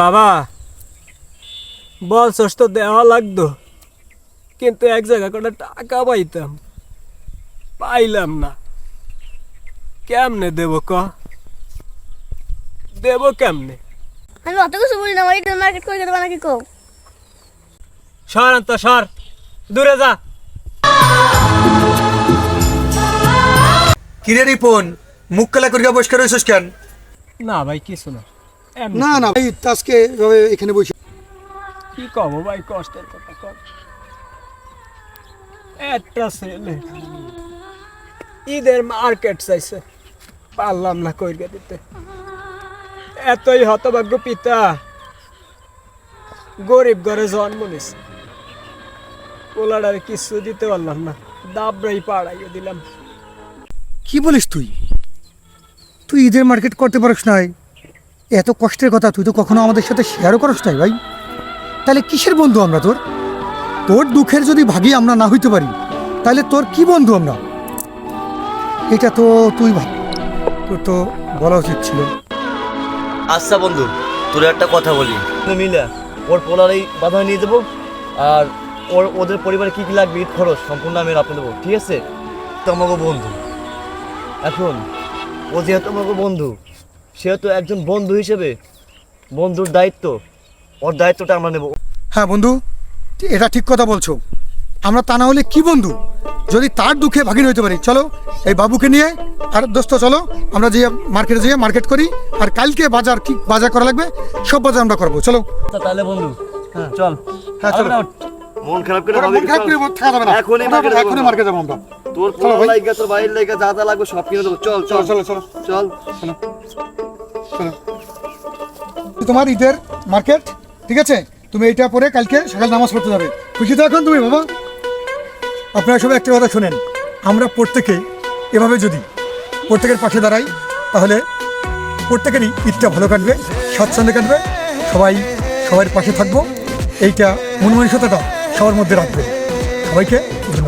বাবা বলছস তো দেওয়া লাগতো, কিন্তু এক জায়গা করে টাকা পাইতাম, পাইলাম না। কেমনে দেব ক, দেব কেমনে? আমি অত কিছু বলি না, ওই মার্কেট করে দেবো নাকি কও? সর তো সর, দূরে যা। কিরে রিপন, মুখ কালা করিয়া বসে রয়েছিস কেন? না ভাই কিছু না, এমনি। না না ভাই, আজকে এখানে বসে কি কব ভাই, কষ্টের কথা কর। একটা ছেলে ঈদের মার্কেট চাইছে, পারলাম না কইরে দিতে। এতই হতভাগ্য পিতা, গরিব ঘরে জন্ম নিছে, পোলাডারে কিছু দিতে পারলাম না, দাবড়াই পাড়াইয়ে দিলাম। কি বলিস তুই? তুই ঈদের মার্কেট করতে পারিস নাই? এত কষ্টের কথা তুই তো কখনো আমাদের সাথে শেয়ারও করিস নাই ভাই। তাহলে কিসের বন্ধু আমরা তোর? তোর দুঃখের যদি ভাগি আমরা না হইতে পারি, তাহলে তোর কি বন্ধু আমরা? এটা তো তুই ভাই, তোর তো বলা উচিত ছিল। আচ্ছা বন্ধু, তোর একটা কথা বলি, মিলে ওর পোলারেই বাধা নিয়ে দেবো, আর ওদের পরিবারে কি কি লাগবে ঈদ খরচ সম্পূর্ণ আমি আপনি দেবো, ঠিক আছে? তো আমাকে বন্ধু, এখন ও যেহেতু আমাকে বন্ধু, সেহেতু একজন বন্ধু হিসেবে বন্ধুর দায়িত্ব, ওর দায়িত্বটা আমরা নেব। হ্যাঁ বন্ধু, এটা ঠিক কথা বলছো। আমরা তা না হলে কি বন্ধু, যদি তার দুঃখে ভাগিন হইতে পারি। চলো এই বাবুকে নিয়ে, আর দোস্ত চলো আমরা যে মার্কেটে যেয়ে মার্কেট করি, আর কালকে বাজার কি বাজার করা লাগবে সব বাজার আমরা করবো। চলো তাহলে বন্ধু চল। হ্যাঁ চলো। মন খারাপ করে মন খারাপ করে থাকা যাবে না, এখনই মার্কেট যাবো আমরা। তোর পোলা লাগবে, তোর বাইরের লাগবে, যা যা লাগবে সব কিনে দেবো। চল চল চলো চলো চল। চলো। তোমার ঈদের মার্কেট, ঠিক আছে? তুমি এইটা পরে কালকে সকাল নামাজ পড়তে যাবে। খুশি তো এখন তুমি বাবা? আপনারা সবাই একটা কথা শোনেন, আমরা প্রত্যেকে এভাবে যদি প্রত্যেকের পাশে দাঁড়াই, তাহলে প্রত্যেকেরই ঈদটা ভালো কাটবে, স্বাচ্ছন্দ্যে কাটবে, সবাই সবার পাশে থাকবো। এইটা মন মানসিকতাটা সবার মধ্যে রাখবে। সবাইকে ধন্যবাদ।